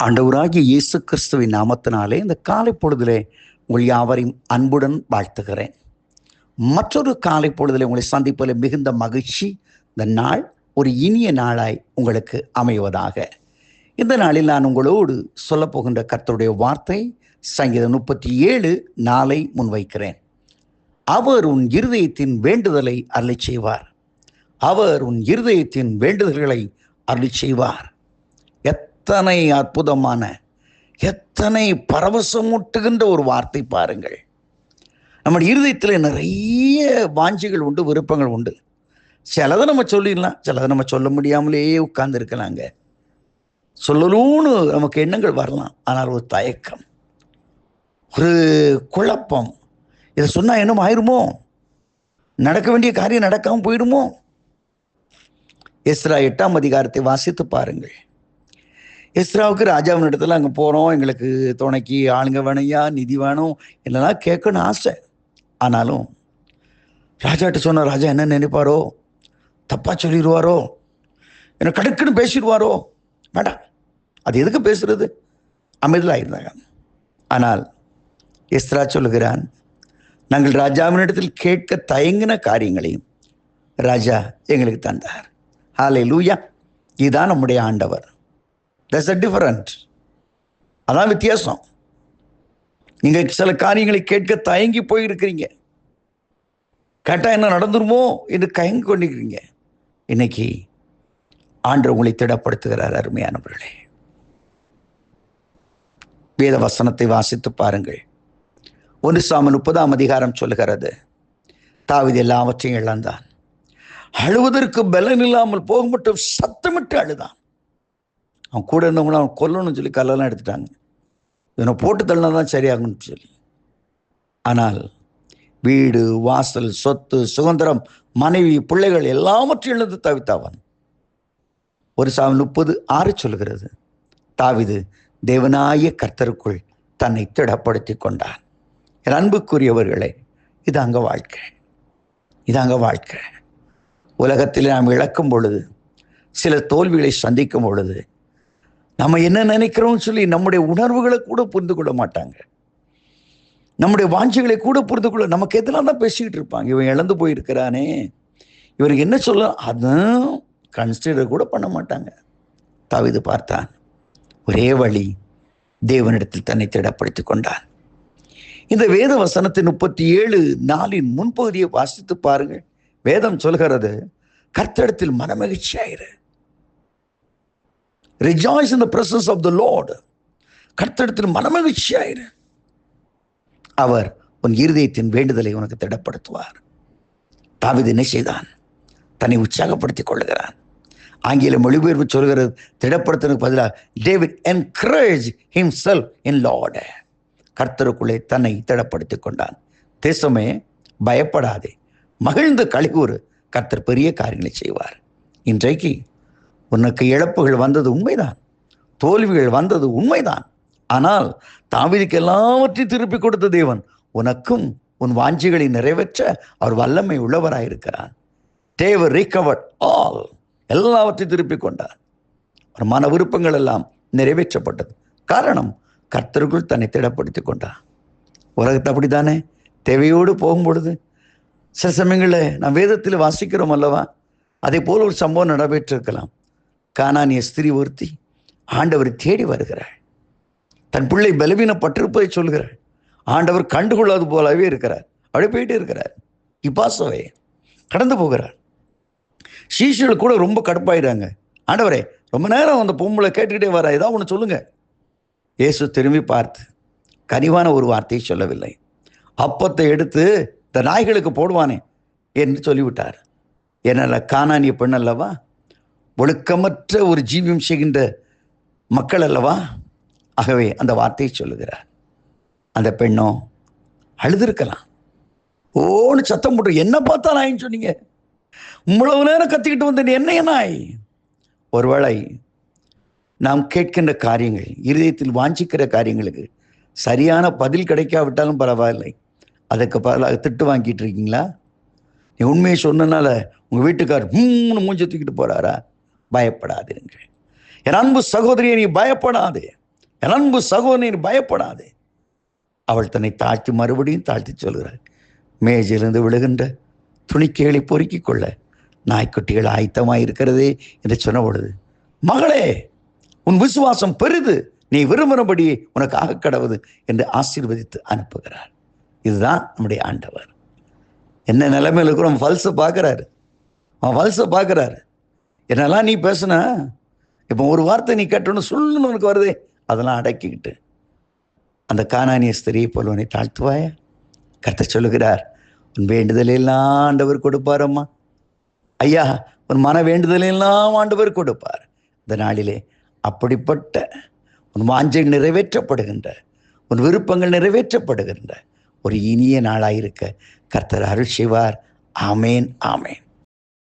ஆண்டவராகிய இயேசு கிறிஸ்துவின் நாமத்தினாலே இந்த காலை பொழுதிலே உங்கள் யாவரையும் அன்புடன் வாழ்த்துகிறேன். மற்றொரு காலை பொழுதிலே உங்களை சந்திப்பதில் மிகுந்த மகிழ்ச்சி. இந்த நாள் ஒரு இனிய நாளாய் உங்களுக்கு அமைவதாக. இந்த நாளில் நான் உங்களோடு சொல்லப்போகின்ற கர்த்தருடைய வார்த்தை சங்கீதம் 37:4 முன்வைக்கிறேன். அவர் உன் இருதயத்தின் வேண்டுதலை அருளிச் செய்வார். அவர் உன் இருதயத்தின் வேண்டுதல்களை அருளிச் செய்வார். எத்தனை அற்புதமான, எத்தனை பரவசமூட்டுகின்ற ஒரு வார்த்தை பாருங்கள். நம்ம இருதயத்தில் நிறைய வாஞ்சிகள் உண்டு, விருப்பங்கள் உண்டு. சிலதை நம்ம சொல்லிடலாம், சிலதை நம்ம சொல்ல முடியாமலேயே உட்கார்ந்து இருக்கலாங்க. சொல்லணும்னு நமக்கு எண்ணங்கள் வரலாம், ஆனால் ஒரு தயக்கம், ஒரு குழப்பம். இதை சொன்னா என்ன ஆயிருமோ, நடக்க வேண்டிய காரியம் நடக்காம போயிடுமோ. எஸ்ரா 8ஆம் அதிகாரத்தை வாசித்து பாருங்கள். எஸ்ராவுக்கு ராஜாவின் இடத்துல அங்கே போகிறோம், எங்களுக்கு துணைக்கு ஆளுங்க வேணையா, நிதி வேணும், என்னெல்லாம் கேட்கணும்னு ஆசை. ஆனாலும் ராஜாட்ட சொன்ன, ராஜா என்ன நினைப்பாரோ, தப்பா சொல்லிடுவாரோ, என்ன கடுக்குன்னு பேசிடுவாரோ, வேண்டாம், அது எதுக்கு பேசுறது, அமைதியில் ஆயிருந்தாங்க. ஆனால் எஸ்ரா சொல்லுகிறான், நாங்கள் ராஜாவின் இடத்தில் கேட்க தயங்கின காரியங்களையும் ராஜா எங்களுக்கு தந்தார். ஹல்லேலூயா. இதுதான் நம்முடைய ஆண்டவர். That's a different. அதான் வித்தியாசம். நீங்க சில காரியங்களை கேட்க தயங்கி போயிருக்கிறீங்க, கேட்டா என்ன நடந்துருமோ என்று கயங்கி கொண்டிருக்கிறீங்க. இன்னைக்கு ஆண்டவர் உங்களை திடப்படுத்துகிறார். அருமையானவர்களே, வேத வசனத்தை வாசித்து பாருங்கள். 1 சாமுவேல் 30ஆம் அதிகாரம் சொல்லுகிறது, தாவீது எல்லாவற்றையும் இழந்தான், அழுவதற்கு பலன் இல்லாமல் போக மட்டும் சத்தமிட்டு அழுதான். அவன் கூட இருந்தவங்களும் அவன் கொல்லணும்னு சொல்லி கல்லெல்லாம் எடுத்துட்டாங்க, இவனை போட்டு தள்ளினாதான் சரியாகணும்னு சொல்லி. ஆனால் வீடு, வாசல், சொத்து, சுதந்திரம், மனைவி, பிள்ளைகள் எல்லாவற்றையும் இழந்து தவித்தவன். 1 சாமுவேல் 30:6 சொல்கிறது, தாவீது தேவனாய கர்த்தருக்குள் தன்னை திடப்படுத்தி கொண்டான். என் அன்புக்குரியவர்களே, இதாங்க வாழ்க்கை, இதாங்க வாழ்க்கை. உலகத்தில் நாம் இழக்கும் பொழுது, சில தோல்விகளை சந்திக்கும் பொழுது, நம்ம என்ன நினைக்கிறோம்னு சொல்லி நம்முடைய உணர்வுகளை கூட புரிந்து கொள்ள மாட்டாங்க, நம்முடைய வாஞ்சிகளை கூட புரிந்து கொள்ள, நமக்கு எதெல்லாம் தான் பேசிக்கிட்டு இருப்பாங்க. இவன் இழந்து போயிருக்கிறானே, இவருக்கு என்ன சொல்ல, அதுவும் கன்சிடர் கூட பண்ண மாட்டாங்க. தாவீது பார்த்தான், ஒரே வழி, தேவனிடத்தில் தன்னை திடப்படுத்தி கொண்டான். இந்த வேத வசனத்தின் 37:4 முன்பகுதியை வாசித்து பாருங்கள். வேதம் சொல்கிறது, கர்த்தரிடத்தில் மனமகிழ்ச்சியாயிரு. Rejoice in the presence of the Lord. கர்த்தரிடத்தில் மனமகிழ்ச்சியாயிரு. அவர் உன் இருதயத்தின் வேண்டுதலை உனக்கு திடப்படுத்துவார். தாவீது என்ன செய்தான், தன்னை உற்சாகப்படுத்திக் கொள்ளுகிறான். ஆங்கில மொழிபெயர்ப்பு சொல்கிறது, திடப்படுத்துவதற்கு பதிலாக David encouraged himself in Lord. கர்த்தருக்குள்ளே தன்னை திடப்படுத்திக் கொண்டான். தேசமே பயப்படாதே, மகிழ்ந்து களிகூறு, கர்த்தர் பெரிய காரியங்களை செய்வார். இன்றைக்கு உனக்கு இழப்புகள் வந்தது உண்மைதான், தோல்விகள் வந்தது உண்மைதான். ஆனால் தாவீதுக்கு எல்லாவற்றையும் திருப்பி கொடுத்த தேவன் உனக்கும் உன் வாஞ்சிகளை நிறைவேற்ற அவர் வல்லமை உள்ளவராயிருக்கிறார். தேவர் ரிகவர்ட் ஆல், எல்லாவற்றையும் திருப்பி கொண்டார். ஒரு மன விருப்பங்கள் எல்லாம் நிறைவேற்றப்பட்டது. காரணம், கர்த்தருக்குள் தன்னை திடப்படுத்தி கொண்டார். உலகத்தை அப்படித்தானே, தேவையோடு போகும் பொழுது சில சமயங்களில் நாம் வேதத்தில் வாசிக்கிறோம் அல்லவா, அதே போல ஒரு சம்பவம் நடைபெற்றிருக்கலாம். கானானிய ஸ்திரீ ஒருத்தி ஆண்டவரை தேடி வருகிறாள். தன் பிள்ளை பலவீனப்பட்டிருப்பதை சொல்கிறாள். ஆண்டவர் கண்டுகொள்ளாது போலவே இருக்கிறார். அப்படியே போயிட்டே இருக்கிறார். இப்பாசவே கடந்து போகிறார். சீஷர்கள் கூட ரொம்ப கடுப்பாயிடுறாங்க. ஆண்டவரே, ரொம்ப நேரம் அந்த பொம்பளை கேட்டுக்கிட்டே வர, ஏதாவது ஒன்று சொல்லுங்க. இயேசு திரும்பி பார்த்து கனிவான ஒரு வார்த்தையை சொல்லவில்லை. அப்பத்தை எடுத்து இந்த நாய்களுக்கு போடுவானே என்று சொல்லிவிட்டார். என்னால் கானானிய பெண் அல்லவா, ஒழுக்கமற்ற ஒரு ஜீவியம் செய்கின்ற மக்கள் அல்லவா, ஆகவே அந்த வார்த்தையை சொல்லுகிறார். அந்த பெண்ணோ அழுதுருக்கலாம், ஓன்னு சத்தம் போட்டு, என்ன பார்த்தா நாயின்னு சொன்னீங்க, இவ்வளவு நேரம் கத்திக்கிட்டு வந்தேன், என்ன நாய். ஒருவேளை நாம் கேட்கின்ற காரியங்கள், இருதயத்தில் வாஞ்சிக்கிற காரியங்களுக்கு சரியான பதில் கிடைக்காவிட்டாலும் பரவாயில்லை, அதுக்கு பதிலாக திட்டு வாங்கிட்டு இருக்கீங்களா? நீ உண்மையை சொன்னனால உங்கள் வீட்டுக்கார் மூஞ்ச தூக்கிட்டு போறாரா? பயப்படாதீர்கள். என் அன்பு சகோதரியை, நீ பயப்படாதே. என் அன்பு சகோதரன் பயப்படாதே. அவள் தன்னை தாழ்த்தி மறுபடியும் தாழ்த்தி சொல்கிறாள், மேஜிலிருந்து விழுகின்ற துணிக்கைகளை பொறுக்கிக் கொள்ள நாய்க்குட்டிகள் ஆயத்தமாய் இருக்கிறதே என்று சொன்ன பொழுது, மகளே உன் விசுவாசம் பெரிது, நீ விரும்பினபடி உனக்கு ஆக கடவுது என்று ஆசீர்வதித்து அனுப்புகிறார். இதுதான் நம்முடைய ஆண்டவர். என்ன நிலைமையில இருக்கிற அவன் பல்ச பார்க்கிறாரு, அவன் பல்ச பார்க்கிறாரு. என்னெல்லாம் நீ பேசுன, இப்போ ஒரு வார்த்தை நீ கேட்டோன்னு சொல்லணும்னு உனக்கு வருதே, அதெல்லாம் அடக்கிக்கிட்டு அந்த கானானிய ஸ்திரியை போல உன்னை தாழ்த்துவாயா? கர்த்தர் சொல்லுகிறார், உன் வேண்டுதலெல்லாம் ஆண்டவர் கொடுப்பாரம்மா. ஐயா, உன் மன வேண்டுதலெல்லாம் ஆண்டவர் கொடுப்பார். இந்த நாளிலே அப்படிப்பட்ட உன் வாஞ்சை நிறைவேற்றப்படுகின்ற, உன் விருப்பங்கள் நிறைவேற்றப்படுகின்ற ஒரு இனிய நாளாயிருக்க கர்த்தர் அருள் செய்வார். ஆமேன், ஆமேன்.